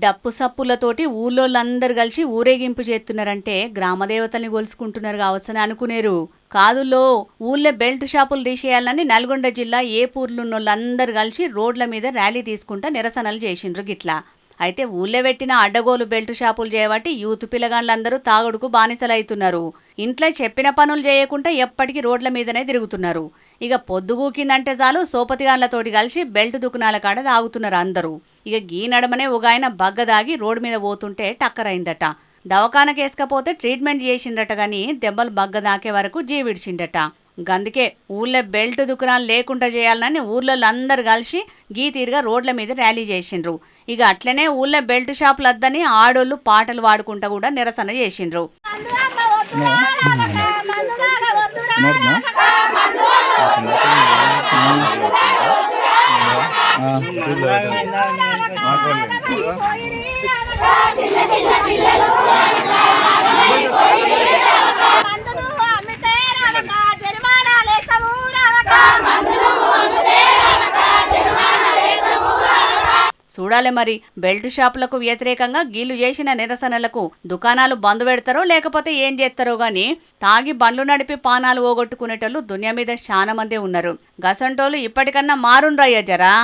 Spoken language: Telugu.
డప్పు సప్పులతోటి ఊళ్ళోళ్ళందరూ కలిసి ఊరేగింపు చేస్తున్నారంటే గ్రామదేవతల్ని గొలుసుకుంటున్నారు కావచ్చని అనుకునేరు. కాదులో ఊళ్ళో బెల్ట్ షాపులు తీసేయాలని నల్గొండ జిల్లా ఏపూర్లున్నోళ్ళందరూ కలిసి రోడ్ల మీద ర్యాలీ తీసుకుంటా నిరసనలు చేసిండ్రు గిట్లా. అయితే ఊళ్ళో పెట్టిన అడ్డగోలు బెల్ట్ షాపులు చేయబట్టి యూత్ పిల్లగాళ్ళందరూ తాగుడుకు బానిసలవుతున్నారు. ఇంట్లో చెప్పిన పనులు చేయకుండా ఎప్పటికీ రోడ్ల మీదనే తిరుగుతున్నారు. ఇక పొద్దుగూకిందంటే చాలు సోపతిగాళ్లతోటి కలిసి బెల్ట్ దుకాణాల కాడ తాగుతున్నారు అందరూ. ఇక గీ నడమనే ఒక ఆయన బగ్గదాగి రోడ్డు మీద పోతుంటే టక్కరైందట. దవాఖానకేసుకపోతే ట్రీట్మెంట్ చేసిండట గాని దెబ్బలు బగ్గదాకే వరకు జీవిడిచిండట. గందుకే ఊళ్ళో బెల్ట్ దుకాణాలు లేకుండా చేయాలని ఊర్లోళ్ళందరూ కలిసి గీ తీరుగా రోడ్ల మీద ర్యాలీ చేసిండ్రు. ఇక అట్లనే ఊళ్ళో బెల్ట్ షాపులు వద్దని ఆడోళ్ళు పాటలు పాడుకుంటా కూడా నిరసన చేసిండ్రు. చూడాలి మరి బెల్ట్ షాపులకు వ్యతిరేకంగా గీళ్లు చేసిన నిరసనలకు దుకాణాలు బంద్ పెడతారో లేకపోతే ఏం చేస్తారో గాని తాగి బండ్లు నడిపి పానాలు పోగొట్టుకునేటోళ్ళు దునియా మీద చాలా మందే ఉన్నారు. గసంటోళ్ళు ఇప్పటికన్నా మారుండ్రయ్య జరా.